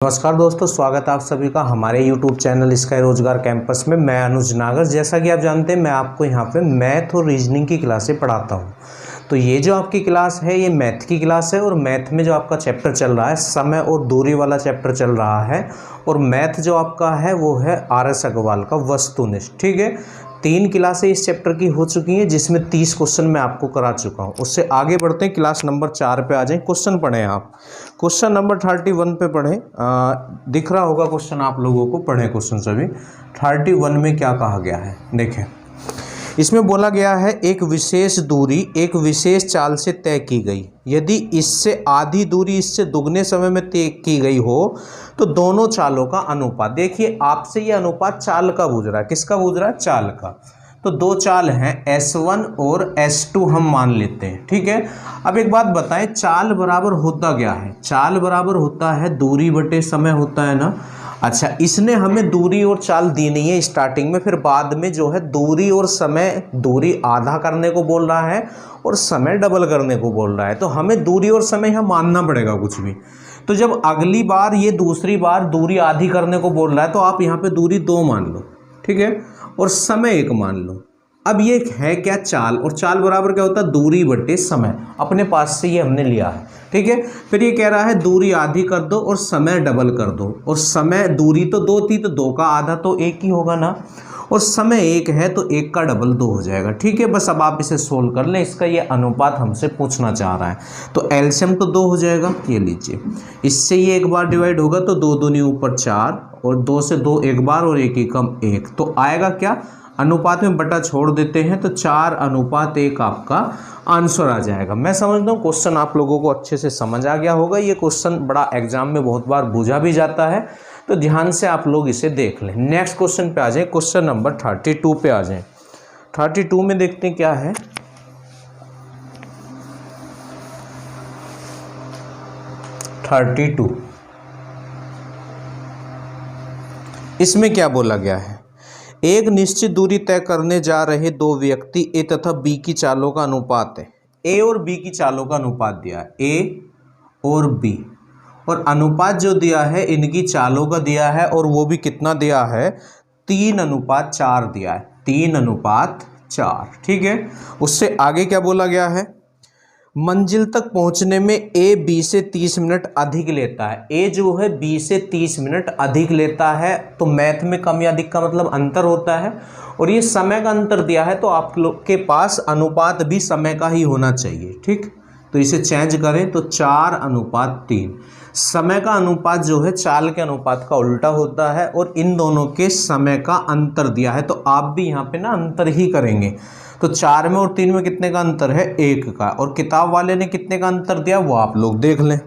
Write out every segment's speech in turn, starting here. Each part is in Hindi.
नमस्कार दोस्तों, स्वागत है आप सभी का हमारे YouTube चैनल स्काई रोजगार कैंपस में। मैं अनुज नागर। जैसा कि आप जानते हैं, मैं आपको यहाँ पे मैथ और रीजनिंग की क्लासें पढ़ाता हूँ। तो ये जो आपकी क्लास है, ये मैथ की क्लास है और मैथ में जो आपका चैप्टर चल रहा है, समय और दूरी वाला चैप्टर चल रहा है। और मैथ जो आपका है वो है RS अग्रवाल का वस्तुनिष्ठ। ठीक है, 3 क्लासें इस चैप्टर की हो चुकी हैं, जिसमें 30 क्वेश्चन मैं आपको करा चुका हूँ। उससे आगे बढ़ते हैं, क्लास नंबर 4 पे आ जाएं। क्वेश्चन पढ़ें आप। क्वेश्चन नंबर 31 पे पढ़ें। दिख रहा होगा क्वेश्चन आप लोगों को, पढ़ें क्वेश्चन सभी। 31 में क्या कहा गया है देखें। इसमें बोला गया है, एक विशेष दूरी एक विशेष चाल से तय की गई। यदि इससे आधी दूरी इससे दुगने समय में तय की गई हो तो दोनों चालों का अनुपात। देखिए, आपसे ये अनुपात चाल का पूछ रहा है। किसका पूछ रहा है? चाल का। तो 2 चाल हैं, S1 और S2 हम मान लेते हैं। ठीक है, अब एक बात बताएं, चाल बराबर होता क्या है? चाल बराबर होता है दूरी बटे समय होता है ना। अच्छा, इसने हमें दूरी और चाल दी नहीं है स्टार्टिंग में, फिर बाद में जो है दूरी और समय, दूरी आधा करने को बोल रहा है और समय डबल करने को बोल रहा है। तो हमें दूरी और समय यहाँ मानना पड़ेगा कुछ भी। तो जब अगली बार ये दूसरी बार दूरी आधी करने को बोल रहा है तो आप यहाँ पे दूरी 2 मान लो। ठीक है, और समय 1 मान लो। अब ये है क्या? चाल। और चाल बराबर क्या होता है? दूरी बटे समय। अपने पास से ये हमने लिया है। ठीक है, फिर ये कह रहा है दूरी आधी कर दो और समय डबल कर दो। और समय, दूरी तो 2 थी तो 2 का आधा तो 1 ही होगा ना, और समय 1 है तो 1 का डबल 2 हो जाएगा। ठीक है, बस अब आप इसे सोल्व कर लें। इसका ये अनुपात हमसे पूछना चाह रहा है। तो एलसीएम तो 2 हो जाएगा, ये लीजिए। इससे ये एक बार डिवाइड होगा तो 2 दूनी ऊपर 4, और 2 से 2 एक बार और 1 एकम 1। तो आएगा क्या? अनुपात में बटा छोड़ देते हैं तो 4:1 आपका आंसर आ जाएगा। मैं समझता हूँ क्वेश्चन आप लोगों को अच्छे से समझ आ गया होगा। ये क्वेश्चन बड़ा एग्जाम में बहुत बार पूछा भी जाता है, तो ध्यान से आप लोग इसे देख लें। नेक्स्ट क्वेश्चन पे आ जाए। क्वेश्चन नंबर 32 पे आ जाए। 32 में देखते हैं क्या है। इसमें क्या बोला गया है? एक निश्चित दूरी तय करने जा रहे 2 व्यक्ति ए तथा बी की चालों का अनुपात है। ए और बी की चालों का अनुपात दिया है, ए और बी, और अनुपात जो दिया है इनकी चालों का दिया है, और वो भी कितना दिया है? 3:4 दिया है, 3:4। ठीक है, उससे आगे क्या बोला गया है? मंजिल तक पहुंचने में ए बी से 30 मिनट अधिक लेता है। ए जो है बी से 30 मिनट अधिक लेता है। तो मैथ में कम या अधिक का मतलब अंतर होता है, और ये समय का अंतर दिया है, तो आप लोग के पास अनुपात भी समय का ही होना चाहिए। ठीक, तो इसे चेंज करें तो 4:3। समय का अनुपात जो है चाल के अनुपात का उल्टा होता है, और इन दोनों के समय का अंतर दिया है, तो आप भी यहाँ पे ना अंतर ही करेंगे। तो 4 में और 3 में कितने का अंतर है? 1 का। और किताब वाले ने कितने का अंतर दिया वो आप लोग देख लें।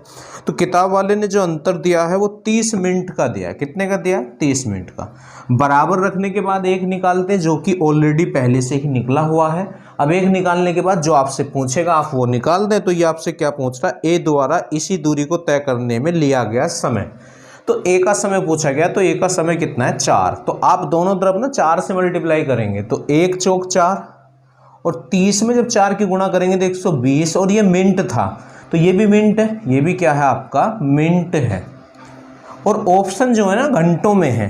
तो किताब वाले ने जो अंतर दिया है वो 30 मिनट का दिया है। कितने का दिया? 30 मिनट का। बराबर रखने के बाद 1 निकालते हैं, जो कि ऑलरेडी पहले से ही निकला हुआ है। अब 1 निकालने के बाद जो आपसे पूछेगा आप वो निकाल दें। तो ये आपसे क्या पूछ रहा है? ए द्वारा इसी दूरी को तय करने में लिया गया समय। तो ए का समय पूछा गया, तो ए का समय कितना है? 4। तो आप दोनों तरफ ना 4 से मल्टीप्लाई करेंगे तो 1 चौक 4, और 30 में जब 4 की गुणा करेंगे तो 120, और ये मिनट था तो ये भी मिनट है, ये भी क्या है आपका? मिनट है। और ऑप्शन जो है ना घंटों में है,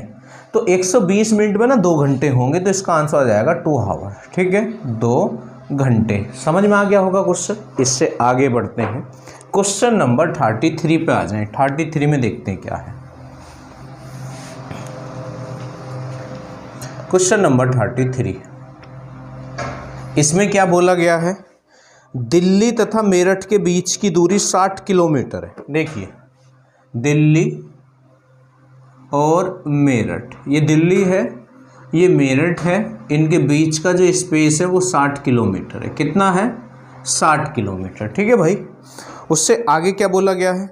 तो 120 मिनट में ना 2 घंटे होंगे, तो इसका आंसर आ जाएगा 2 आवर। ठीक है, 2 घंटे। समझ में आ गया होगा क्वेश्चन। इससे आगे बढ़ते हैं, क्वेश्चन नंबर 33 पे आ जाएं। 33 में देखते हैं क्या है। क्वेश्चन नंबर 33, इसमें क्या बोला गया है? दिल्ली तथा मेरठ के बीच की दूरी 60 किलोमीटर है। देखिए, दिल्ली और मेरठ, ये दिल्ली है, ये मेरठ है, इनके बीच का जो स्पेस है वो 60 किलोमीटर है। कितना है? 60 किलोमीटर। ठीक है भाई, उससे आगे क्या बोला गया है?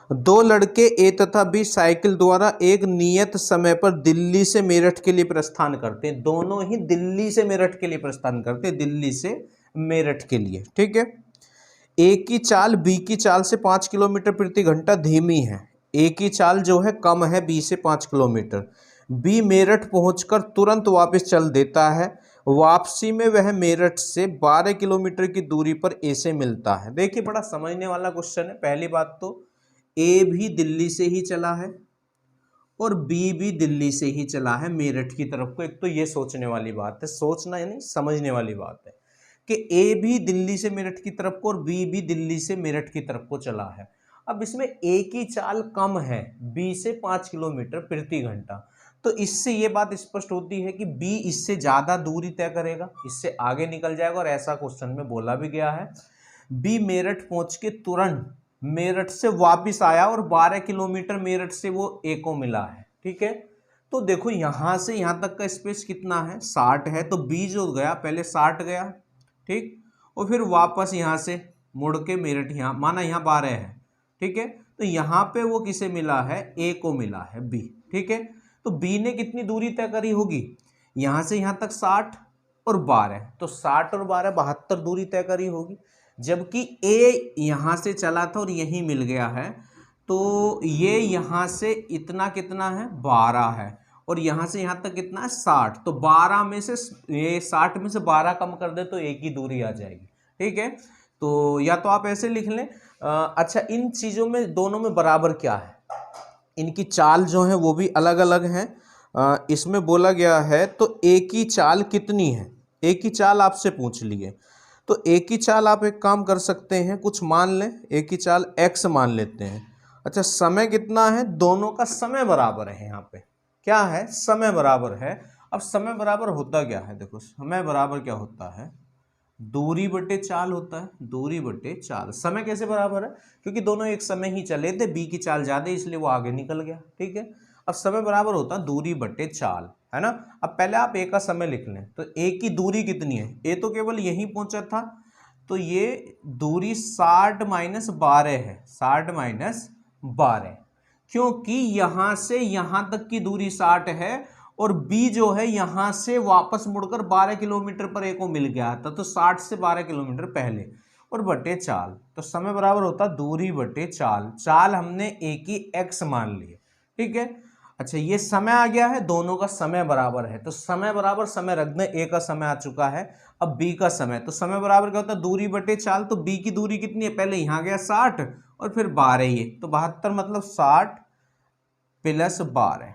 2 लड़के ए तथा बी साइकिल द्वारा एक नियत समय पर दिल्ली से मेरठ के लिए प्रस्थान करते हैं। दोनों ही दिल्ली से मेरठ के लिए प्रस्थान करते हैं, दिल्ली से मेरठ के लिए। ठीक है, ए की चाल बी की चाल से 5 किलोमीटर प्रति घंटा धीमी है। ए की चाल जो है कम है बी से 5 किलोमीटर। बी मेरठ पहुंचकर तुरंत वापस चल देता है। वापसी में वह मेरठ से 12 किलोमीटर की दूरी पर ए से मिलता है। देखिए, बड़ा समझने वाला क्वेश्चन है। पहली बात तो ए भी दिल्ली से ही चला है और बी भी दिल्ली से ही चला है मेरठ की तरफ को। एक तो ये सोचने वाली बात है, सोचना यानी समझने वाली बात है कि ए भी दिल्ली से मेरठ की तरफ को और बी भी दिल्ली से मेरठ की तरफ को चला है। अब इसमें ए की चाल कम है बी से 5 किलोमीटर प्रति घंटा, तो इससे ये बात स्पष्ट होती है कि बी इससे ज़्यादा दूरी तय करेगा, इससे आगे निकल जाएगा। और ऐसा क्वेश्चन में बोला भी गया है। बी मेरठ पहुंच के तुरंत मेरठ से वापस आया और 12 किलोमीटर मेरठ से वो ए को मिला है। ठीक है, तो देखो यहाँ से यहाँ तक का स्पेस कितना है, 60 है। तो बी जो गया पहले 60 गया, ठीक, और फिर वापस यहाँ से मुड़ के मेरठ, यहाँ माना यहाँ 12 है, ठीक है, तो यहाँ पे वो किसे मिला है, ए को मिला है, बी। ठीक है, तो बी ने कितनी दूरी तय करी होगी, यहाँ से यहाँ तक 60 और 12, तो 60 और 12 72 दूरी तय करी होगी। जबकि ए यहाँ से चला था और यहीं मिल गया है, तो ये यहाँ से इतना कितना है, 12 है, और यहाँ से यहाँ तक कितना है, 60। तो 12 में से ये 60 में से 12 कम कर दे तो एक ही दूरी आ जाएगी। ठीक है, तो या तो आप ऐसे लिख लें। अच्छा, इन चीज़ों में दोनों में बराबर क्या है, इनकी चाल जो है वो भी अलग अलग हैं। इसमें बोला गया है तो ए की चाल कितनी है, ए की चाल आपसे पूछ लिए, तो ए की चाल आप एक काम कर सकते हैं, कुछ मान लें, ए की चाल x मान लेते हैं। अच्छा, समय कितना है, दोनों का समय बराबर है। यहाँ पे क्या है, समय बराबर है। अब समय बराबर होता क्या है, देखो समय बराबर क्या होता है, दूरी बटे चाल होता है, दूरी बटे चाल। समय कैसे बराबर है, क्योंकि दोनों एक समय ही चले थे, बी की चाल ज़्यादा इसलिए वो आगे निकल गया। ठीक है, अब समय बराबर होता है दूरी बटे चाल, है ना। अब पहले आप ए का समय लिख लें, तो ए की दूरी कितनी है, ए तो केवल यहीं पहुंचा था, तो ये दूरी 60 - 12 है, 60 - 12, क्योंकि यहाँ से यहाँ तक की दूरी 60 है और बी जो है यहाँ से वापस मुड़कर 12 किलोमीटर पर ए को मिल गया था, तो 60 से 12 किलोमीटर पहले, और बटे चाल, तो समय बराबर होता दूरी बटे चाल। चाल हमने ए की x मान ली है। ठीक है, अच्छा ये समय आ गया है, दोनों का समय बराबर है, तो समय बराबर समय रख दें, ए का समय आ चुका है, अब बी का समय, तो समय बराबर क्या होता है, दूरी बटे चाल। तो बी की दूरी कितनी है, पहले यहाँ गया 60 और फिर 12 ये, तो 72 मतलब 60 + 12,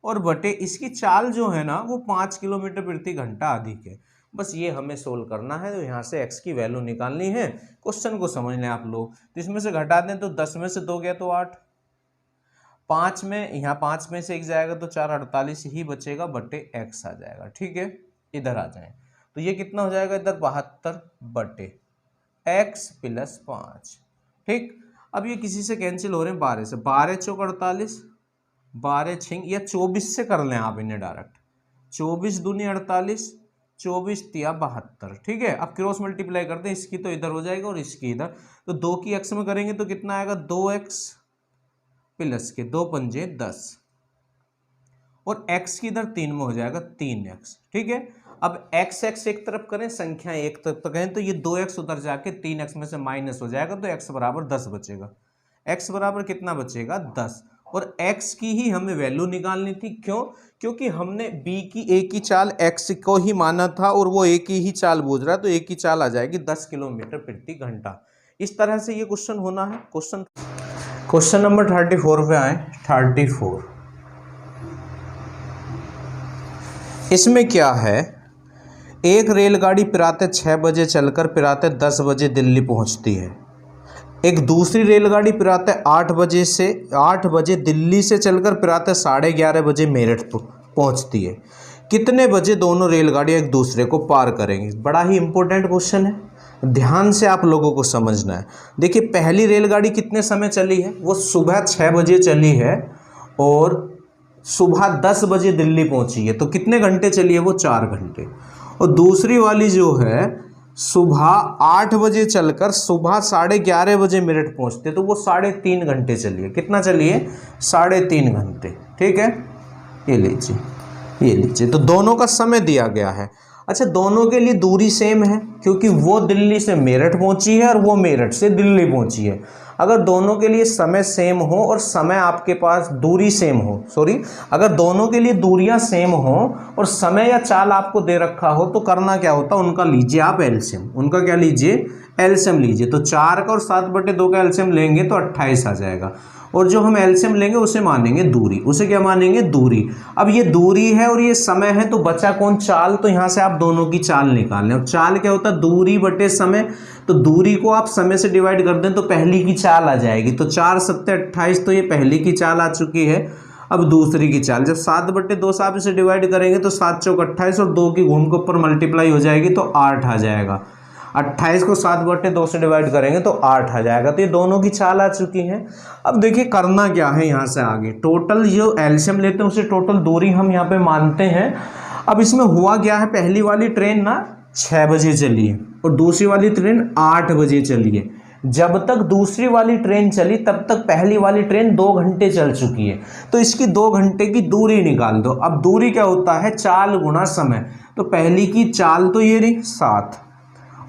और बटे इसकी चाल जो है ना वो 5 किलोमीटर प्रति घंटा अधिक है। बस ये हमें सोल्व करना है, तो यहाँ से x की वैल्यू निकालनी है। क्वेश्चन को समझ लें आप लोग, तो इसमें से घटा दें तो 10 में से 2 गया तो 8, 5 में, यहाँ 5 में से 1 जाएगा तो 4, 48 ही बचेगा, बटे x आ जाएगा। ठीक है, इधर आ जाए तो ये कितना हो जाएगा, इधर 72 बटे x + 5। ठीक, अब ये किसी से कैंसिल हो रहे हैं, 12 से, 12 चौक 48, 12 छिंग, या 24 से कर लें आप इन्हें डायरेक्ट, 24 दूनी 48, 24 तिया 72। ठीक है, अब क्रॉस मल्टीप्लाई करते हैं, इसकी तो इधर हो जाएगा और इसकी इधर, तो 2 की x में करेंगे तो कितना आएगा, 2x प्लस के 2 पंजे 10, और x की इधर 3 में हो जाएगा 3x। ठीक है, अब x एक तरफ करें, संख्या एक तरफ तो कहें, तो ये 2x उधर जाके 3x में से माइनस हो जाएगा, तो x बराबर 10 बचेगा। x बराबर कितना बचेगा, 10, और x की ही हमें वैल्यू निकालनी थी। क्यों, क्योंकि हमने b की a की चाल x को ही माना था और वो a की ही चाल पूछ रहा है, तो a की चाल आ जाएगी 10 किलोमीटर प्रति घंटा। इस तरह से ये क्वेश्चन होना है। क्वेश्चन नंबर 34 पे आए, 34। इसमें क्या है, एक रेलगाड़ी प्रातः 6 बजे चलकर प्रातः 10 बजे दिल्ली पहुंचती है। एक दूसरी रेलगाड़ी प्रातः 8 बजे दिल्ली से चलकर प्रातः 11:30 बजे मेरठ पहुंचती है। कितने बजे दोनों रेलगाड़ियां एक दूसरे को पार करेंगी। बड़ा ही इंपॉर्टेंट क्वेश्चन है, ध्यान से आप लोगों को समझना है। देखिए, पहली रेलगाड़ी कितने समय चली है, वो सुबह 6 बजे चली है और सुबह 10 बजे दिल्ली पहुंची है, तो कितने घंटे चली है, वो 4 घंटे। और दूसरी वाली जो है सुबह 8 बजे चलकर सुबह 11:30 बजे मेरठ पहुंचते, तो वो 3.5 घंटे चली है। कितना चली है, 3.5 घंटे। ठीक है, ये लीजिए, तो दोनों का समय दिया गया है। अच्छा, दोनों के लिए दूरी सेम है, क्योंकि वो दिल्ली से मेरठ पहुंची है और वो मेरठ से दिल्ली पहुंची है। अगर दोनों के लिए समय सेम हो और समय आपके पास दूरी सेम हो, अगर दोनों के लिए दूरियां सेम हो और समय या चाल आपको दे रखा हो, तो करना क्या होता है, उनका लीजिए आप एलसीएम। उनका क्या लीजिए, एलसीएम लीजिए। तो 4 का और 7/2 का एलसीएम लेंगे तो 28 आ जाएगा। और जो हम एलसीएम लेंगे उसे मानेंगे दूरी, उसे क्या मानेंगे दूरी। अब ये दूरी है और ये समय है, तो बचा कौन चाल, तो यहाँ से आप दोनों की चाल निकाल लें। और चाल क्या होता है, दूरी बटे समय, तो दूरी को आप समय से डिवाइड कर दें तो पहली की चाल आ जाएगी। तो 4 7 28, तो ये पहली की चाल आ चुकी है। अब दूसरी की चाल, जब 7/2 से आप इसे डिवाइड करेंगे तो 7 चौक 28 और 2 की घूम के ऊपर मल्टीप्लाई हो जाएगी तो 8 आ जाएगा। 28 को 7/2 से डिवाइड करेंगे तो 8 आ जाएगा। तो ये दोनों की चाल आ चुकी है। अब देखिए करना क्या है यहाँ से आगे, टोटल जो एलसीएम लेते हैं उसे टोटल दूरी हम यहाँ पे मानते हैं। अब इसमें हुआ क्या है, पहली वाली ट्रेन ना 6 बजे चली है और दूसरी वाली ट्रेन 8 बजे चली है। जब तक दूसरी वाली ट्रेन चली तब तक पहली वाली ट्रेन 2 घंटे चल चुकी है। तो इसकी 2 घंटे की दूरी निकाल दो। अब दूरी क्या होता है, चाल गुणा समय। तो पहली की चाल तो ये रही 7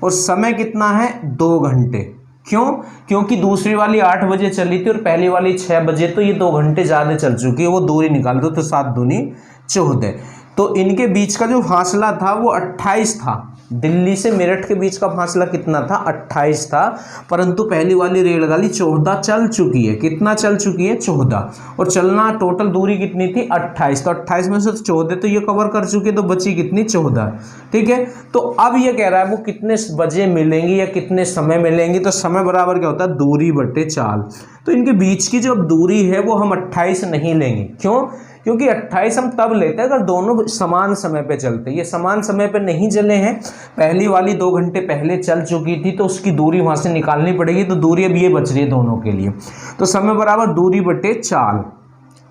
और समय कितना है 2 घंटे। क्यों, क्योंकि दूसरी वाली 8 बजे चली थी और पहली वाली 6 बजे, तो ये 2 घंटे ज़्यादा चल चुकी है। वो दूरी निकाल दो तो 7 दूनी 14। तो इनके बीच का जो फासला था वो 28 था। दिल्ली से मेरठ के बीच का फासला कितना था, 28 था। परंतु पहली वाली रेलगाड़ी 14 चल चुकी है। कितना चल चुकी है, 14। और चलना टोटल दूरी कितनी थी, 28। तो 28 में से 14 तो ये कवर कर चुके, तो बची कितनी, 14। ठीक है। तो अब ये कह रहा है वो कितने बजे मिलेंगी या कितने समय मिलेंगी। तो समय बराबर क्या होता है, दूरी बटे चाल। तो इनके बीच की जो दूरी है वो हम 28 नहीं लेंगे। क्यों, क्योंकि 28 हम तब लेते हैं अगर दोनों समान समय पे चलते। ये समान समय पे नहीं चले हैं, पहली वाली 2 घंटे पहले चल चुकी थी तो उसकी दूरी वहां से निकालनी पड़ेगी। तो दूरी अब ये बच रही है दोनों के लिए। तो समय बराबर दूरी बटे चाल।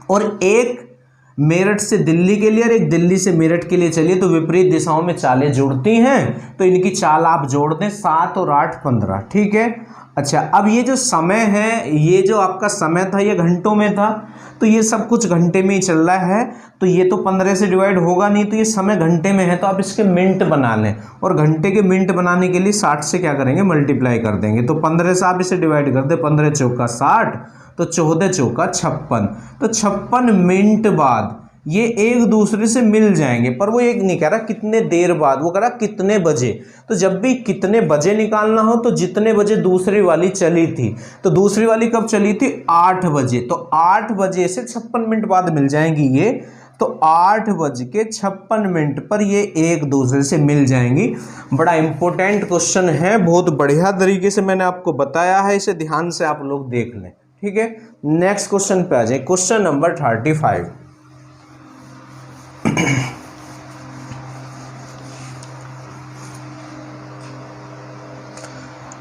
और एक मेरठ से दिल्ली के लिए और एक दिल्ली से मेरठ के लिए चलिए, तो विपरीत दिशाओं में चालें जुड़ती हैं, तो इनकी चाल आप जोड़ दें, 7 और 8 15। ठीक है। अच्छा, अब ये जो समय है, ये जो आपका समय था ये घंटों में था, तो ये सब कुछ घंटे में ही चल रहा है। तो ये तो 15 से डिवाइड होगा नहीं, तो ये समय घंटे में है, तो आप इसके मिनट बना लें। और घंटे के मिनट बनाने के लिए 60 से क्या करेंगे, मल्टीप्लाई कर देंगे। तो 15 से आप इसे डिवाइड कर दें, 15 चौका 60, तो 14 चौका 56। तो 56 मिनट बाद ये एक दूसरे से मिल जाएंगे। पर वो एक नहीं कह रहा कितने देर बाद, वो कह रहा कितने बजे। तो जब भी कितने बजे निकालना हो तो जितने बजे दूसरी वाली चली थी, तो दूसरी वाली कब चली थी, 8 बजे। तो 8 बजे से 56 मिनट बाद मिल जाएंगी ये। तो 8:56 पर ये एक दूसरे से मिल जाएंगी। बड़ा इंपॉर्टेंट क्वेश्चन है, बहुत बढ़िया तरीके से मैंने आपको बताया है, इसे ध्यान से आप लोग देख लें। ठीक है। नेक्स्ट क्वेश्चन पे आ जाए, क्वेश्चन नंबर 35।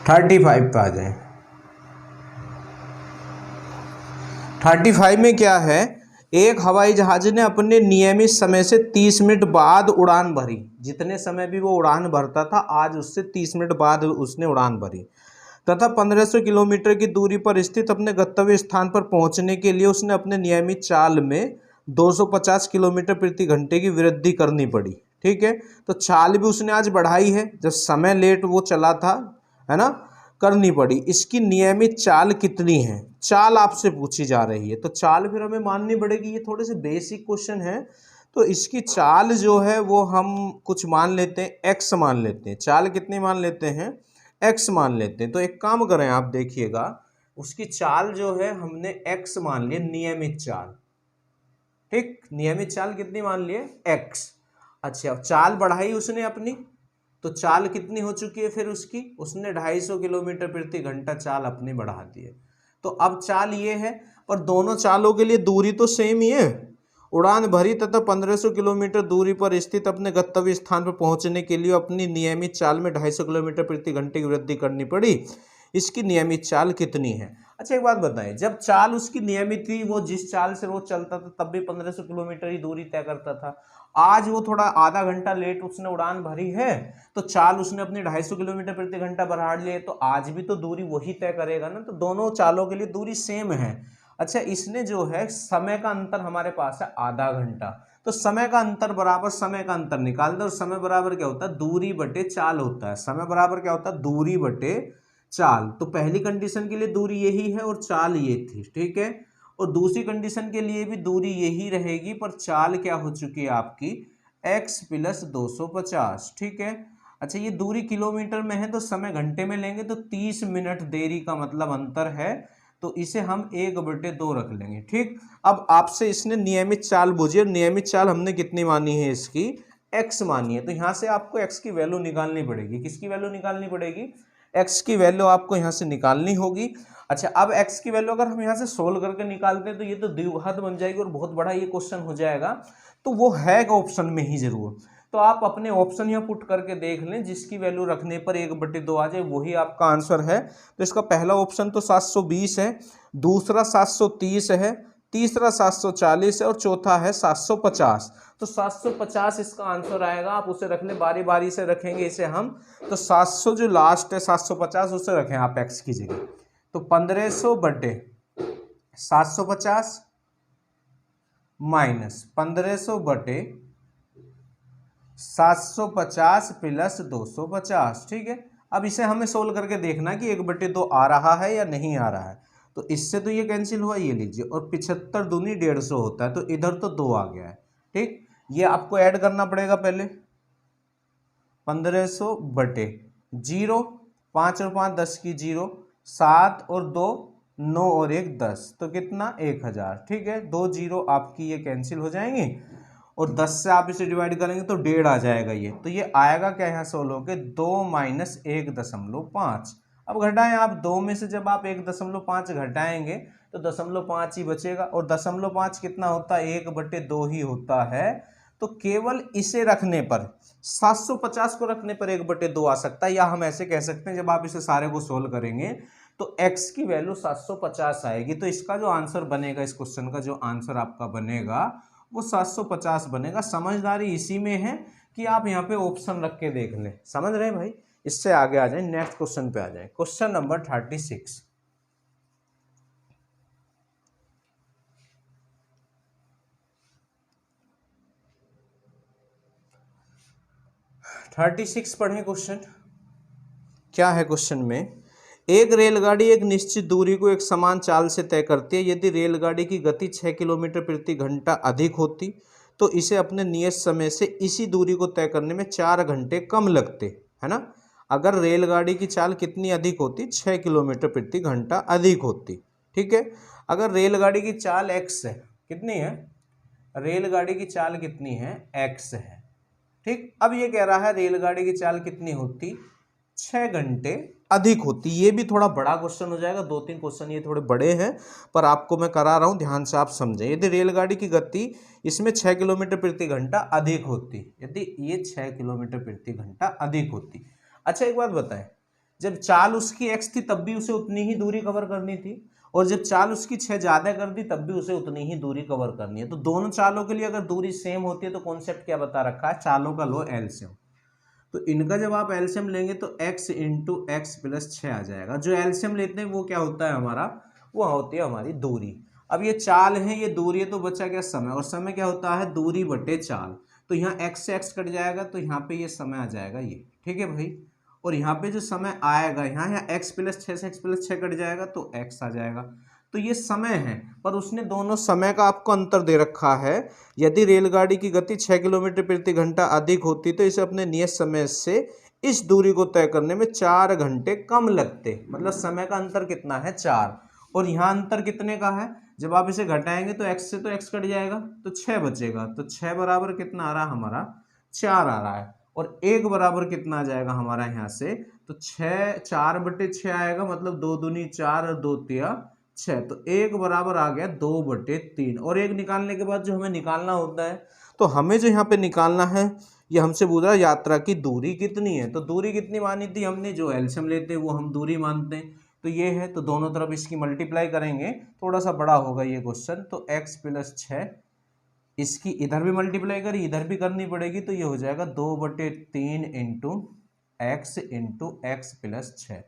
35 पे आ जाए। 35 में क्या है, एक हवाई जहाज ने अपने नियमित समय से 30 मिनट बाद उड़ान भरी। जितने समय भी वो उड़ान भरता था, आज उससे 30 मिनट बाद उसने उड़ान भरी, तथा 1500 किलोमीटर की दूरी पर स्थित अपने गंतव्य स्थान पर पहुंचने के लिए उसने अपने नियमित चाल में 250 किलोमीटर प्रति घंटे की वृद्धि करनी पड़ी। ठीक है। तो चाल भी उसने आज बढ़ाई है, जब समय लेट वो चला था, है ना, करनी पड़ी। इसकी नियमित चाल कितनी है, चाल आपसे पूछी जा रही है। तो चाल फिर हमें माननी पड़ेगी, ये थोड़े से बेसिक क्वेश्चन है। तो इसकी चाल जो है वो हम कुछ मान लेते हैं, एक्स मान लेते हैं। चाल कितनी मान लेते हैं, एक्स मान लेते हैं। तो एक काम करें, आप देखिएगा, उसकी चाल जो है हमने एक्स मान लिया, नियमित चाल। ठीक, नियमित चाल कितनी मान लिए, एक्स। अच्छा, चाल बढ़ाई उसने अपनी, तो चाल कितनी हो चुकी है फिर उसकी, उसने 250 किलोमीटर प्रति घंटा चाल अपनी बढ़ा दी है। तो अब चाल ये है, पर दोनों चालों के लिए दूरी तो सेम ही है। उड़ान भरी तथा 1500 किलोमीटर दूरी पर स्थित अपने गंतव्य स्थान पर पहुंचने के लिए अपनी नियमित चाल में 250 किलोमीटर प्रति घंटे की वृद्धि करनी पड़ी। इसकी नियमित चाल कितनी है। अच्छा, एक बात बताएं, जब चाल उसकी नियमित थी, वो जिस चाल से वो चलता था तब भी 1500 किलोमीटर ही दूरी तय करता था। आज वो थोड़ा आधा घंटा लेट उसने उड़ान भरी है, तो चाल उसने अपनी 250 किलोमीटर प्रति घंटा बढ़ा लिए, तो आज भी तो दूरी वही तय करेगा ना। तो दोनों चालों के लिए दूरी सेम है। अच्छा, इसने जो है समय का अंतर हमारे पास है आधा घंटा, तो समय का अंतर बराबर समय का अंतर निकाल दो। और समय बराबर क्या होता है, दूरी बटे चाल होता है। समय बराबर क्या होता है, दूरी बटे चाल। तो पहली कंडीशन के लिए दूरी यही है और चाल ये थी। ठीक है। और दूसरी कंडीशन के लिए भी दूरी यही रहेगी, पर चाल क्या हो चुकी है आपकी, x + 250। ठीक है। अच्छा, ये दूरी किलोमीटर में है तो समय घंटे में लेंगे, तो 30 मिनट देरी का मतलब अंतर है तो इसे हम 1/2 रख लेंगे। ठीक, अब आपसे इसने नियमित चाल पूछी, और नियमित चाल हमने कितनी मानी है, इसकी x मानी है। तो यहाँ से आपको x की वैल्यू निकालनी पड़ेगी। किसकी वैल्यू निकालनी पड़ेगी? x की वैल्यू आपको यहाँ से निकालनी होगी। अच्छा, अब x की वैल्यू अगर हम यहाँ से सोल्व करके निकालते हैं तो ये तो द्विघात बन जाएगी और बहुत बड़ा ये क्वेश्चन हो जाएगा। तो वो है ऑप्शन में ही जरूर, तो आप अपने ऑप्शन यहाँ पुट करके देख लें, जिसकी वैल्यू रखने पर 1/2 आ जाए वही आपका आंसर है। तो इसका पहला ऑप्शन तो 720 है, दूसरा 730 है, तीसरा 740 है और चौथा है 750। तो 750 इसका आंसर आएगा। आप उसे रख लें, बारी बारी से रखेंगे इसे हम। तो 700 जो लास्ट है 750 उसे रखें आप x की जगह। तो 1500/750 माइनस 1500/750 प्लस 250। ठीक है, अब इसे हमें सोल्व करके देखना कि 1/2 आ रहा है या नहीं आ रहा है। तो इससे तो ये कैंसिल हुआ, ये लीजिए, और 75 दूनी 150 होता है, तो इधर तो 2 आ गया है। ठीक, ये आपको ऐड करना पड़ेगा पहले। 1500/0, 5 और 5 10 की 0, 7 और 2 9 और 1 10, तो कितना 1000। ठीक है, 2 0 आपकी ये कैंसिल हो जाएंगे और 10 से आप इसे डिवाइड करेंगे तो 1.5 आ जाएगा ये। तो ये आएगा क्या यहाँ सोल्व होके 2 - 1.5। अब घटाएं आप, 2 में से जब आप 1.5 घटाएंगे तो 0.5 ही बचेगा, और 0.5 कितना होता है, 1/2 ही होता है। तो केवल इसे रखने पर 750 को रखने पर 1/2 आ सकता है, या हम ऐसे कह सकते हैं जब आप इसे सारे को सोल्व करेंगे तो x की वैल्यू 750 आएगी। तो इसका जो आंसर बनेगा, इस क्वेश्चन का जो आंसर आपका बनेगा वो 750 बनेगा। समझदारी इसी में है कि आप यहाँ पे ऑप्शन रख के देख लें। समझ रहे हैं भाई? इससे आगे आ जाए, नेक्स्ट क्वेश्चन पे आ जाए। Question number 36। पढ़ें क्वेश्चन। क्या है क्वेश्चन में? एक रेलगाड़ी एक निश्चित दूरी को एक समान चाल से तय करती है। यदि रेलगाड़ी की गति 6 किलोमीटर प्रति घंटा अधिक होती तो इसे अपने नियत समय से इसी दूरी को तय करने में 4 घंटे कम लगते, है ना। अगर रेलगाड़ी की चाल कितनी अधिक होती? 6 किलोमीटर प्रति घंटा अधिक होती। ठीक है, अगर रेलगाड़ी की चाल x है, कितनी है? रेलगाड़ी की चाल कितनी है? x है। ठीक, अब ये कह रहा है रेलगाड़ी की चाल कितनी होती? 6 घंटे अधिक होती। ये भी थोड़ा बड़ा क्वेश्चन हो जाएगा, 2-3 क्वेश्चन ये थोड़े बड़े हैं, पर आपको मैं करा रहा हूं, ध्यान से आप समझें। यदि रेलगाड़ी की गति इसमें 6 किलोमीटर प्रति घंटा अधिक होती, यदि ये 6 किलोमीटर प्रति घंटा अधिक होती। अच्छा, एक बात बताएं, जब चाल उसकी x थी तब भी उसे उतनी ही दूरी कवर करनी थी, और जब चाल उसकी 6 ज्यादा कर दी तब भी उसे उतनी ही दूरी कवर करनी है। तो दोनों चालों के लिए अगर दूरी सेम होती है तो कॉन्सेप्ट क्या बता रखा है? चालों का लो एलसीएम। तो इनका जब आप एलसीएम लेंगे तो x × x + 6 आ जाएगा। जो एलसीएम लेते हैं वो क्या होता है हमारा? वो होती है हमारी दूरी। अब ये चाल है, ये दूरी है, तो बचा क्या? समय। और समय क्या होता है? दूरी बटे चाल। तो यहाँ x से x कट जाएगा तो यहाँ पे ये समय आ जाएगा ये। ठीक है भाई, और यहाँ पे जो समय आएगा, यहाँ x + 6 से x + 6 कट जाएगा तो x आ जाएगा। तो ये समय है, पर उसने दोनों समय का आपको अंतर दे रखा है। यदि रेलगाड़ी की गति 6 किलोमीटर प्रति घंटा अधिक होती तो इसे अपने नियत समय से इस दूरी को तय करने में 4 घंटे कम लगते। मतलब समय का अंतर कितना है? 4। और यहाँ अंतर कितने का है? जब आप इसे घटाएंगे तो x से तो x कट जाएगा तो 6 बचेगा। तो 6 बराबर कितना आ रहा है हमारा? 4 आ रहा है। और 1 बराबर कितना आ जाएगा हमारा यहाँ से? तो 4/6 आएगा, मतलब 2 दूनी 4 और 2 तिया 6। तो 1 बराबर आ गया 2/3। और 1 निकालने के बाद जो हमें निकालना होता है, तो हमें जो यहाँ पे निकालना है, ये हमसे पूछ रहा है यात्रा की दूरी कितनी है। तो दूरी कितनी मानी थी हमने? जो एलसीएम लेते हैं वो हम दूरी मानते हैं। तो ये है, तो दोनों तरफ इसकी मल्टीप्लाई करेंगे, थोड़ा सा बड़ा होगा ये क्वेश्चन। तो x + 6, इसकी इधर भी मल्टीप्लाई करी, इधर भी करनी पड़ेगी, तो ये हो जाएगा 2/3 × x × x + 6।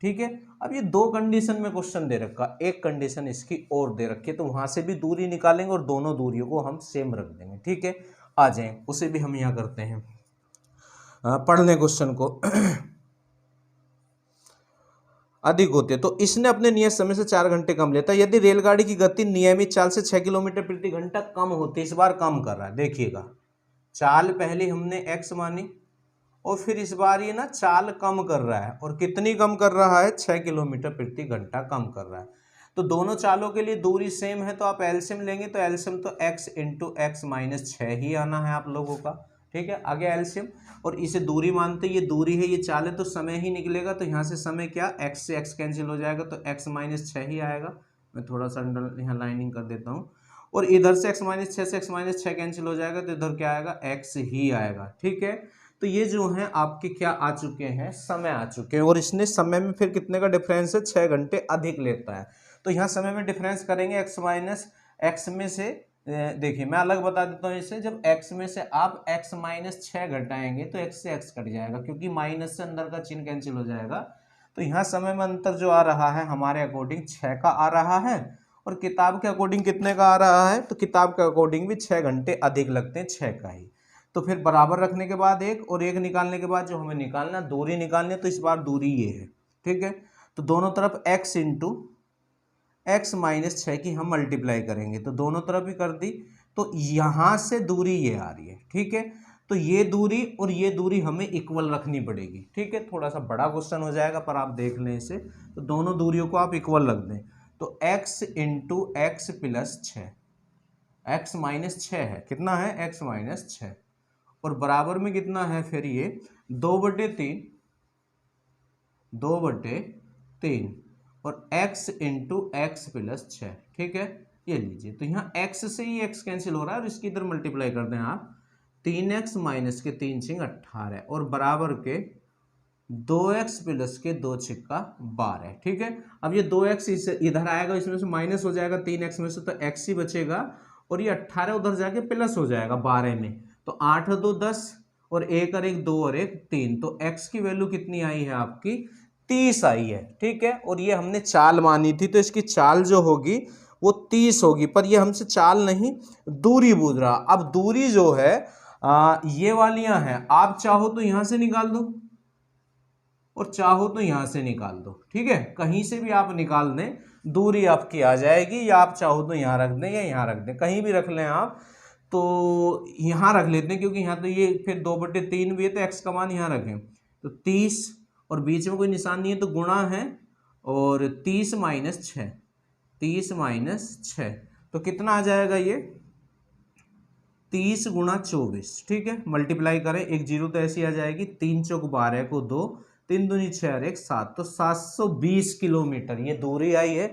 ठीक है, अब ये 2 कंडीशन में क्वेश्चन दे रखा, एक कंडीशन इसकी और दे रखी है, तो वहां से भी दूरी निकालेंगे और दोनों दूरियों को हम सेम रख देंगे। ठीक है, आ जाए, उसे भी हम यहाँ करते हैं। पढ़ लें क्वेश्चन को। अधिक होते तो इसने अपने नियत समय से 4 घंटे कम लेता। यदि रेलगाड़ी की गति नियमित चाल से 6 किलोमीटर प्रति घंटा कम होती, इस बार कम कर रहा है, देखिएगा, चाल पहले हमने x मानी और फिर इस बार ये ना चाल कम कर रहा है, और कितनी कम कर रहा है? 6 किलोमीटर प्रति घंटा कम कर रहा है। तो दोनों चालों के लिए दूरी सेम है तो आप एलसीएम लेंगे तो एलसीएम तो x इंटू एक्स माइनस 6 ही आना है आप लोगों का। ठीक है, आगे एलसीएम और इसे दूरी मानते, ये दूरी है, ये चाल है, तो समय ही निकलेगा, तो यहाँ से समय क्या, x से x कैंसिल हो जाएगा तो x माइनस 6 ही आएगा। मैं थोड़ा सा यहाँ लाइनिंग कर देता हूँ, और इधर से x माइनस 6 से x माइनस 6 कैंसिल हो जाएगा तो इधर क्या आएगा, x ही आएगा। ठीक है, तो ये जो है आपके क्या आ चुके हैं, समय आ चुके हैं, और इसने समय में फिर कितने का डिफरेंस है, 6 घंटे अधिक लेता है। तो यहाँ समय में डिफरेंस करेंगे x माइनस एक्स में से, देखिए मैं अलग बता देता हूँ इसे, जब x में से आप x माइनस 6 घटाएंगे तो x से x कट जाएगा, क्योंकि माइनस से अंदर का चिन्ह कैंसिल हो जाएगा। तो यहाँ समय में अंतर जो आ रहा है हमारे अकॉर्डिंग 6 का आ रहा है, और किताब के अकॉर्डिंग कितने का आ रहा है, तो किताब के अकॉर्डिंग भी 6 घंटे अधिक लगते हैं, 6 का ही। तो फिर बराबर रखने के बाद एक, और एक निकालने के बाद जो हमें निकालना, दूरी निकालनी है, तो इस बार दूरी ये है। ठीक है, तो दोनों तरफ x इंटू एक्स माइनस 6 की हम मल्टीप्लाई करेंगे, तो दोनों तरफ ही कर दी, तो यहाँ से दूरी ये आ रही है। ठीक है, तो ये दूरी और ये दूरी हमें इक्वल रखनी पड़ेगी। ठीक है, थोड़ा सा बड़ा क्वेश्चन हो जाएगा पर आप देख लें इसे, तो दोनों दूरियों को आप इक्वल रख दें, तो x into x plus 6, x minus 6 है, कितना है, x माइनस 6, और बराबर में कितना है फिर ये 2/3, 2/3, और x इंटू एक्स प्लस 6। ठीक है, ये लीजिए, तो यहाँ x से ही x कैंसिल हो रहा है और इसकी इधर मल्टीप्लाई कर दें आप, 3x माइनस के 3 छिंग 18, और बराबर के 2x प्लस के 2 छिक्का 12। ठीक है, अब ये 2x इधर आएगा, इसमें से माइनस हो जाएगा 3x में से, तो x ही बचेगा, और ये 18 उधर जाके प्लस हो जाएगा 12 में, तो 8 और 2 10, और 1 और 1 2 और 1 3, तो x की वैल्यू कितनी आई है आपकी, 30 आई है। ठीक है, और ये हमने चाल मानी थी, तो इसकी चाल जो होगी वो 30 होगी, पर ये हमसे चाल नहीं दूरी पूछ रहा। अब दूरी जो है ये वालियां हैं, आप चाहो तो यहां से निकाल दो और चाहो तो यहां से निकाल दो। ठीक है, कहीं से भी आप निकाल दें, दूरी आपकी आ जाएगी, या आप चाहो तो यहाँ रख दें या यहाँ रख दें, कहीं भी रख लें आप, तो यहाँ रख लेते हैं, क्योंकि यहाँ तो ये फिर 2/3 भी है, तो x का मान यहाँ रखें, तो 30, और बीच में कोई निशान नहीं है तो गुणा है, और 30 माइनस 6, 30 माइनस 6, तो कितना आ जाएगा ये, 30 गुणा 24। ठीक है, मल्टीप्लाई करें, एक जीरो तो ऐसी आ जाएगी, 3 चौक 12 को 2, 3 दूनी 6 और 1 7, तो 720 किलोमीटर ये दूरी आई है।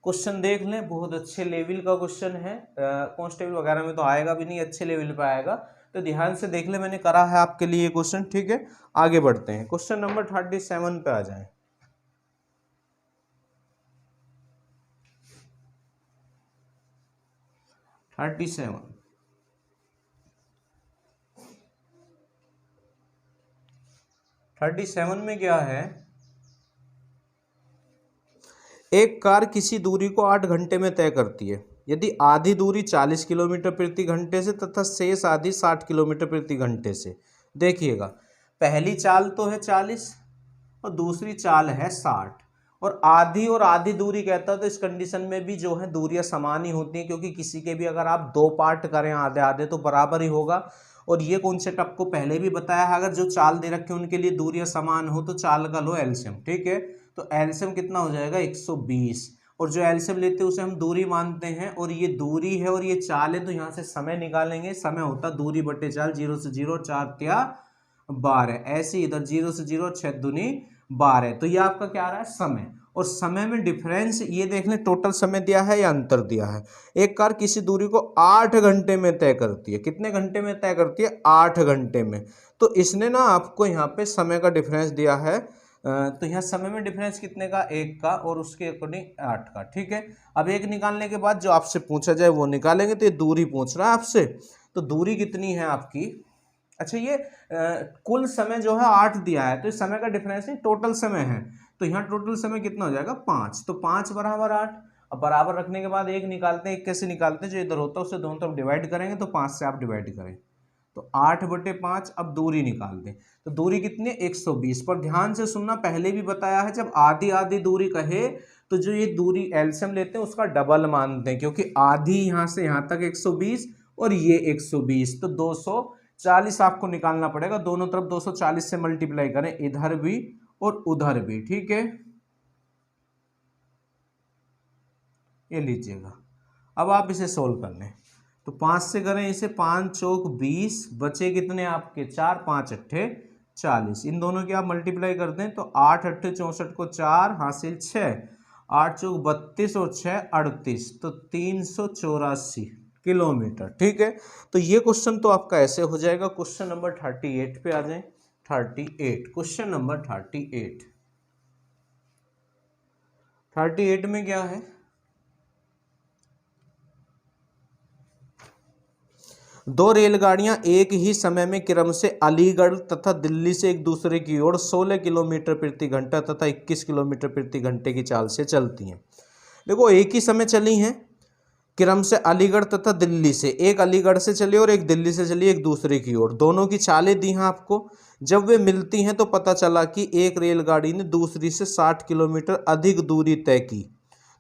क्वेश्चन देख लें, बहुत अच्छे लेवल का क्वेश्चन है, कांस्टेबल वगैरह में तो आएगा भी नहीं, अच्छे लेवल पे आएगा, तो ध्यान से देख ले, मैंने करा है आपके लिए क्वेश्चन। ठीक है, आगे बढ़ते हैं, क्वेश्चन नंबर 37 पे आ जाएं। थर्टी सेवन में क्या है, एक कार किसी दूरी को 8 घंटे में तय करती है, यदि आधी दूरी 40 किलोमीटर प्रति घंटे से तथा शेष आधी 60 किलोमीटर प्रति घंटे से। देखिएगा, पहली चाल तो है 40 और दूसरी चाल है 60, और आधी दूरी कहता है, तो इस कंडीशन में भी जो है दूरियां समान ही होती हैं, क्योंकि किसी के भी अगर आप 2 पार्ट करें आधे आधे तो बराबर ही होगा। और ये कॉन्सेप्ट आपको पहले भी बताया है, अगर जो चाल दे रखे उनके लिए दूरियां समान हो तो चाल का लो एलसीएम। ठीक है, तो एलसीएम कितना हो जाएगा, 120, और जो एलसीएम लेते हैं उसे हम दूरी मानते हैं, और ये दूरी है और ये चाल है, तो यहाँ से समय निकालेंगे, समय होता दूरी बटे चाल, 0 से 0, 4 त्या 12, ऐसे इधर 0 से 0, 6 दूनी 12, तो ये आपका क्या आ रहा है, समय। और समय में डिफरेंस ये देख लें, टोटल समय दिया है या अंतर दिया है। एक कार किसी दूरी को 8 घंटे में तय करती है, कितने घंटे में तय करती है, 8 घंटे में, तो इसने ना आपको यहाँ पे समय का डिफरेंस दिया है, तो यहाँ समय में डिफरेंस कितने का, 1 का, और उसके अकॉर्डिंग 8 का। ठीक है, अब एक निकालने के बाद जो आपसे पूछा जाए वो निकालेंगे, तो ये दूरी पूछ रहा है आपसे, तो दूरी कितनी है आपकी, अच्छा ये कुल समय जो है 8 दिया है, तो इस समय का डिफरेंस नहीं, टोटल समय है, तो यहाँ टोटल समय कितना हो जाएगा, 5, तो 5 बराबर 8। अब बराबर रखने के बाद एक निकालते हैं, एक कैसे निकालते हैं, जो इधर होता है उससे दोनों तरफ डिवाइड करेंगे, तो 5 से आप डिवाइड करें, तो 8/5। अब दूरी निकाल दें, तो दूरी कितनी है, 120, पर ध्यान से सुनना, पहले भी बताया है, जब आधी आधी दूरी कहे तो जो ये दूरी एलसीएम लेते हैं उसका डबल मानते हैं, क्योंकि आधी यहाँ से यहाँ तक 120 और ये 120, तो 240 आपको निकालना पड़ेगा, दोनों तरफ 240 से मल्टीप्लाई करें, इधर भी और उधर भी। ठीक है, अब एक निकालने के बाद जो आपसे पूछा जाए वो निकालेंगे, तो ये दूरी एलसीएम लेते हैं उसका डबल मानते हैं, क्योंकि आधी यहाँ से यहाँ तक 120 और ये 120, तो 240 और उधर भी। ठीक है, ये लीजिएगा। अब आप इसे सोल्व कर लें तो 5 से करें इसे, 5 चौक 20, बचे कितने आपके 4, 5 अट्ठे 40। इन दोनों की आप मल्टीप्लाई कर दें तो 8 अट्ठे 64 को 4 हासिल 6, 8 चौक 32 और 6 38, तो 384 किलोमीटर। ठीक है, तो ये क्वेश्चन तो आपका ऐसे हो जाएगा। क्वेश्चन नंबर 38 पे आ जाए। 38, क्वेश्चन नंबर 38 में क्या है, दो रेलगाड़ियां एक ही समय में क्रम से अलीगढ़ तथा दिल्ली से एक दूसरे की ओर 16 किलोमीटर प्रति घंटा तथा 21 किलोमीटर प्रति घंटे की चाल से चलती हैं। देखो एक ही समय चली हैं क्रम से अलीगढ़ तथा दिल्ली से, एक अलीगढ़ से चली और एक दिल्ली से चली एक दूसरे की ओर, दोनों की चालें दी हैं आपको। जब वे मिलती हैं तो पता चला कि एक रेलगाड़ी ने दूसरी से 60 किलोमीटर अधिक दूरी तय की,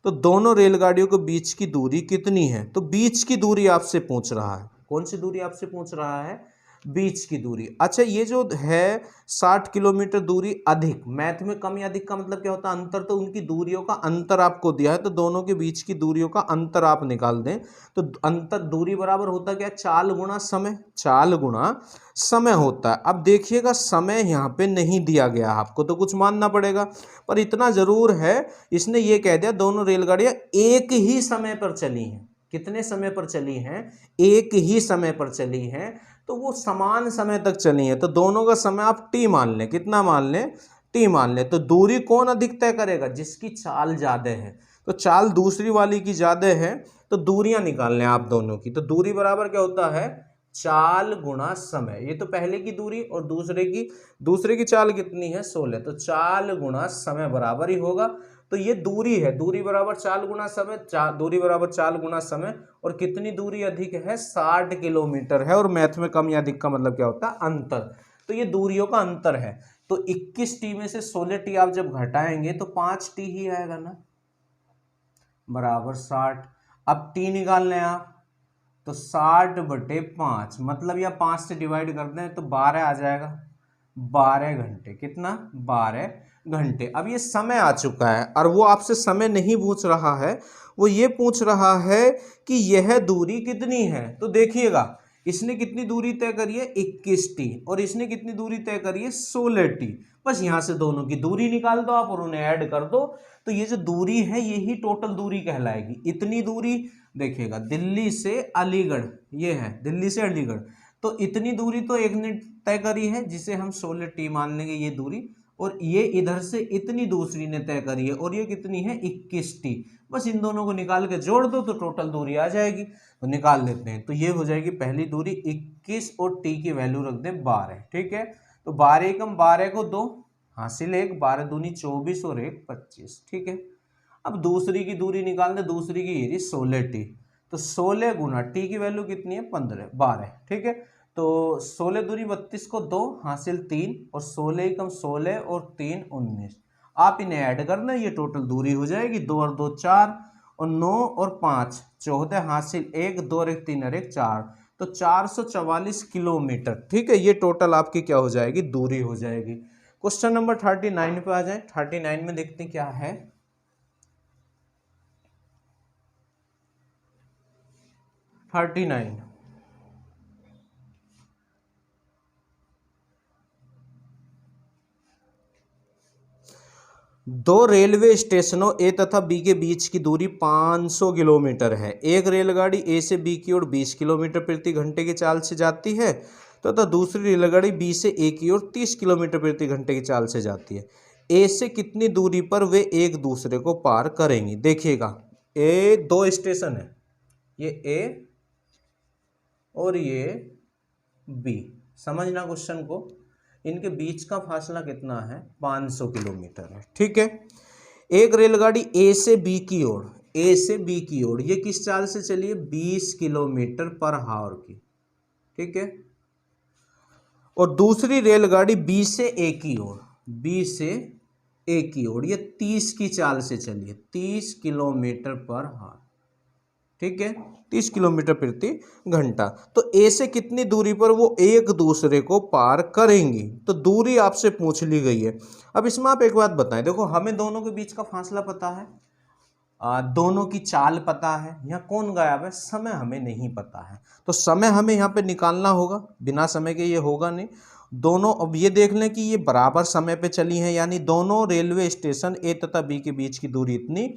तो दोनों रेलगाड़ियों के बीच की दूरी कितनी है। तो बीच की दूरी आपसे पूछ रहा है, कौन सी दूरी आपसे पूछ रहा है, बीच की दूरी। अच्छा, ये जो है 60 किलोमीटर दूरी अधिक, मैथ में कम या अधिक का मतलब क्या होता है, अंतर। तो उनकी दूरियों का अंतर आपको दिया है, तो दोनों के बीच की दूरियों का अंतर आप निकाल दें। तो अंतर दूरी बराबर होता क्या, चाल गुणा समय, चाल गुणा समय होता है। अब देखिएगा समय यहाँ पे नहीं दिया गया, आपको तो कुछ मानना पड़ेगा, पर इतना जरूर है इसने ये कह दिया दोनों रेलगाड़ियां एक ही समय पर चली हैं। कितने समय पर चली हैं, एक ही समय पर चली हैं, तो वो समान समय तक चली हैं, तो दोनों का समय आप टी मान लें। कितना मान लें, टी मान लें। तो दूरी कौन अधिक तय करेगा, जिसकी चाल ज्यादा है। तो चाल दूसरी वाली की ज्यादा है, तो दूरियां निकाल लें आप दोनों की। तो दूरी बराबर क्या होता है, चाल गुणा समय। ये तो पहले की दूरी और दूसरे की चाल कितनी है 16, तो चाल गुणा समय बराबर ही होगा। तो ये दूरी है, दूरी बराबर चाल गुणा समय, दूरी बराबर चाल गुणा समय। और कितनी दूरी अधिक है, 60 किलोमीटर है। और मैथ में कम या अधिक का मतलब क्या होता है, अंतर। तो ये दूरियों का अंतर है। तो 21 टी में से 16 टी आप जब घटाएंगे तो 5 टी ही आएगा ना, बराबर 60। अब टी निकाल लें आप, तो 60/5, मतलब या 5 से डिवाइड कर दें तो 12 आ जाएगा, 12 घंटे। कितना, 12 घंटे। अब ये समय आ चुका है और वो आपसे समय नहीं पूछ रहा है, वो ये पूछ रहा है कि यह दूरी कितनी है। तो देखिएगा इसने कितनी दूरी तय करी है 21 टी, और इसने कितनी दूरी तय करी है 16 टी। बस यहाँ से दोनों की दूरी निकाल दो आप और उन्हें ऐड कर दो, तो ये जो दूरी है यही टोटल दूरी कहलाएगी। इतनी दूरी देखिएगा दिल्ली से अलीगढ़, ये है दिल्ली से अलीगढ़, तो इतनी दूरी तो एक ने तय करी है जिसे हम 16 टी मान लेंगे ये दूरी, और ये इधर से इतनी दूसरी ने तय करी है और ये कितनी है 21 टी। बस इन दोनों को निकाल के जोड़ दो तो टोटल दूरी आ जाएगी। तो निकाल लेते हैं, तो ये हो जाएगी पहली दूरी 21 और टी की वैल्यू रख दें 12। ठीक है, तो 12 एकम 12 को 2 हासिल 1, 12 दूनी 24 और 1 25। ठीक है, अब दूसरी की दूरी निकाल दे, दूसरी की ये 16 टी, तो 16 गुना टी की वैल्यू कितनी है 12। ठीक है, तो 16 दूरी 32 को 2 हासिल 3, और 16 एकम 16 और 3 19। आप इन्हें ऐड करना, ये टोटल दूरी हो जाएगी 2 और 2 4, और 9 और 5 14 हासिल 1, 2 और 1 3 और 1 4, तो 444 किलोमीटर। ठीक है, ये टोटल आपकी क्या हो जाएगी, दूरी हो जाएगी। क्वेश्चन नंबर 39 पे आ जाए। 39 में देखते हैं क्या है। 39, दो रेलवे स्टेशनों ए तथा बी के बीच की दूरी 500 किलोमीटर है। एक रेलगाड़ी ए से बी की ओर 20 किलोमीटर प्रति घंटे की चाल से जाती है, तथा दूसरी रेलगाड़ी बी से ए की ओर 30 किलोमीटर प्रति घंटे की चाल से जाती है। ए से कितनी दूरी पर वे एक दूसरे को पार करेंगी। देखिएगा ए दो स्टेशन है, ये ए और ये बी, समझना क्वेश्चन को। इनके बीच का फासला कितना है, 500 किलोमीटर है। ठीक है, एक रेलगाड़ी ए से बी की ओर, ए से बी की ओर ये किस चाल से चली है, 20 किलोमीटर पर आवर की। ठीक है, और दूसरी रेलगाड़ी बी से ए की ओर, बी से ए की ओर ये 30 की चाल से चली है, 30 किलोमीटर पर आवर। ठीक है, 30 किलोमीटर प्रति घंटा। तो ए से कितनी दूरी पर वो एक दूसरे को पार करेंगी, तो दूरी आपसे पूछ ली गई है। अब इसमें आप एक बात बताएं, देखो हमें दोनों के बीच का फासला पता है, दोनों की चाल पता है। यहाँ कौन गायब है? समय हमें नहीं पता है। तो समय हमें यहाँ पे निकालना होगा, बिना समय के ये होगा नहीं। दोनों, अब ये देख लें कि ये बराबर समय पे चली हैं, यानी दोनों रेलवे स्टेशन ए तथा बी के बीच की दूरी इतनी।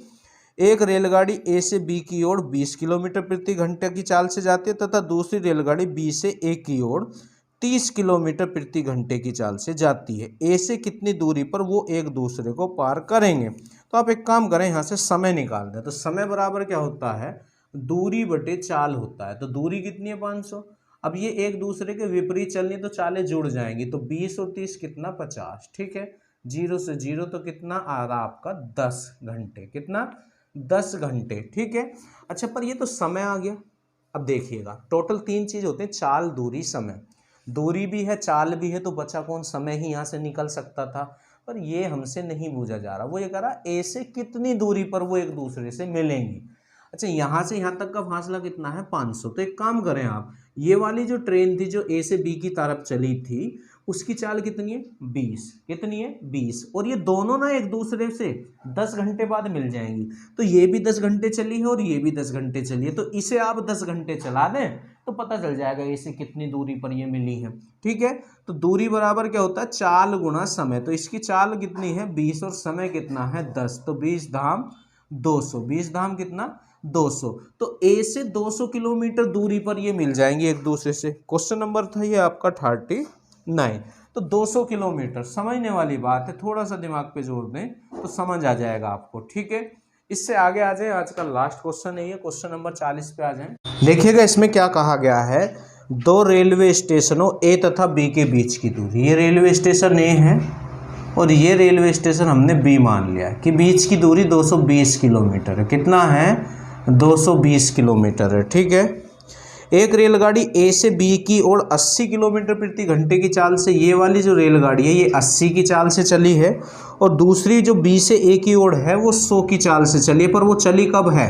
एक रेलगाड़ी ए से बी की ओर 20 किलोमीटर प्रति घंटे की चाल से जाती है तथा दूसरी रेलगाड़ी बी से ए की ओर 30 किलोमीटर प्रति घंटे की चाल से जाती है। ए से कितनी दूरी पर वो एक दूसरे को पार करेंगे? तो आप एक काम करें, यहाँ से समय निकाल दें। तो समय बराबर क्या होता है? दूरी बटे चाल होता है। तो दूरी कितनी है? 500। अब ये एक दूसरे के विपरीत चलनी, तो चालें जुड़ जाएंगी। तो 20 और 30 कितना? 50। ठीक है, 0 से 0 तो कितना आ रहा आपका? 10 घंटे। कितना? 10 घंटे। ठीक है। अच्छा, पर ये तो समय आ गया। अब देखिएगा, टोटल 3 चीज़ होते हैं, चाल, दूरी, समय। दूरी भी है, चाल भी है, तो बचा कौन? समय ही यहाँ से निकल सकता था। पर ये हमसे नहीं पूछा जा रहा। वो ये कह रहा ए से कितनी दूरी पर वो एक दूसरे से मिलेंगी। अच्छा, यहाँ से यहाँ तक का फासला कितना है? 500। तो एक काम करें आप, ये वाली जो ट्रेन थी जो ए से बी की तरफ चली थी, उसकी चाल कितनी है? 20। कितनी है? 20। और ये दोनों ना एक दूसरे से 10 घंटे बाद मिल जाएंगी। तो ये भी 10 घंटे चली है और ये भी 10 घंटे चली है। तो इसे आप 10 घंटे चला दें तो पता चल जाएगा इसे कितनी दूरी पर ये मिली है। ठीक है। तो दूरी बराबर क्या होता है? चाल गुणा समय। तो इसकी चाल कितनी है? 20 और समय कितना है? 10। तो 20 धाम 200। 20 धाम कितना? 200। तो ए से 200 किलोमीटर दूरी पर ये मिल जाएंगी एक दूसरे से। क्वेश्चन नंबर था ये आपका 39। तो 200 किलोमीटर, समझने वाली बात है, थोड़ा सा दिमाग पे जोर दें तो समझ आ जाएगा आपको। ठीक है, इससे आगे आ जाए, आज का लास्ट क्वेश्चन है ये, क्वेश्चन नंबर 40 पे आ जाएं। देखिएगा इसमें क्या कहा गया है, दो रेलवे स्टेशनों ए तथा बी के बीच की दूरी। ये रेलवे स्टेशन ए है और ये रेलवे स्टेशन हमने बी मान लिया कि बीच की दूरी 220 किलोमीटर है। कितना है? 220 किलोमीटर है। ठीक है। एक रेलगाड़ी ए से बी की ओर 80 किलोमीटर प्रति घंटे की चाल से, ये वाली जो रेलगाड़ी है ये 80 की चाल से चली है, और दूसरी जो बी से ए की ओर है वो 100 की चाल से चली है। पर वो चली कब है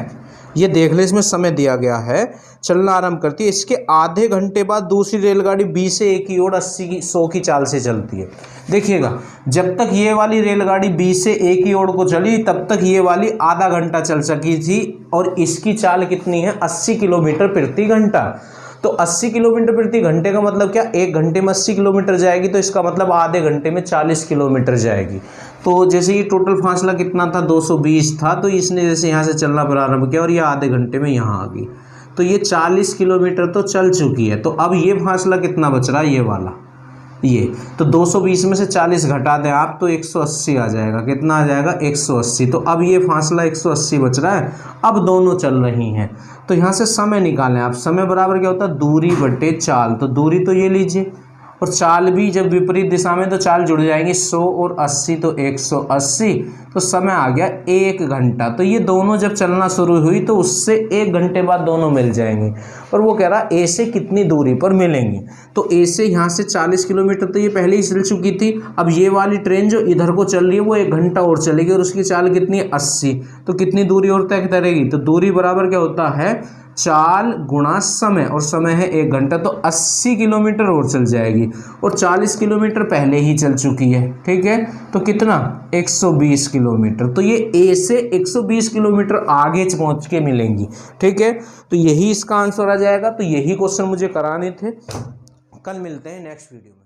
ये देख ले, इसमें समय दिया गया है, चलना आरंभ करती है इसके आधे घंटे बाद दूसरी रेलगाड़ी बी से ए की ओर 100 की चाल से चलती है। देखिएगा, जब तक ये वाली रेलगाड़ी बी से ए की ओर को चली तब तक ये वाली आधा घंटा चल सकी थी, और इसकी चाल कितनी है? 80 किलोमीटर प्रति घंटा। तो 80 किलोमीटर प्रति घंटे का मतलब क्या? एक घंटे में 80 किलोमीटर जाएगी, तो इसका मतलब आधे घंटे में 40 किलोमीटर जाएगी। तो जैसे ये टोटल फासला कितना था? 220 था। तो इसने जैसे यहाँ से चलना प्रारंभ किया और ये आधे घंटे में यहाँ आ गई, तो ये 40 किलोमीटर तो चल चुकी है। तो अब ये फासला कितना बच रहा है? ये वाला, ये तो 220 में से 40 घटा दें आप तो 180 आ जाएगा। कितना आ जाएगा? 180। तो अब ये फासला 180 बच रहा है। अब दोनों चल रही हैं, तो यहाँ से समय निकालें आप। समय बराबर क्या होता है? दूरी बटे चाल। तो दूरी तो ये लीजिए, और चाल भी जब विपरीत दिशा में तो चाल जुड़ जाएंगी, 100 और 80 तो 180। तो समय आ गया 1 घंटा। तो ये दोनों जब चलना शुरू हुई तो उससे 1 घंटे बाद दोनों मिल जाएंगे। और वो कह रहा ए से कितनी दूरी पर मिलेंगी? तो ए से यहाँ से 40 किलोमीटर तो ये पहले ही चल चुकी थी। अब ये वाली ट्रेन जो इधर को चल रही है वो 1 घंटा और चलेगी, और उसकी चाल कितनी है? 80। तो कितनी दूरी और तय करेगी? तो दूरी बराबर क्या होता है? चाल गुणा समय, और समय है 1 घंटा। तो 80 किलोमीटर और चल जाएगी, और 40 किलोमीटर पहले ही चल चुकी है। ठीक है। तो कितना? 120 किलोमीटर। तो ये ए से 120 किलोमीटर आगे पहुंच के मिलेंगी। ठीक है। तो यही इसका आंसर आ जाएगा। तो यही क्वेश्चन मुझे कराने थे। कल मिलते हैं नेक्स्ट वीडियो में।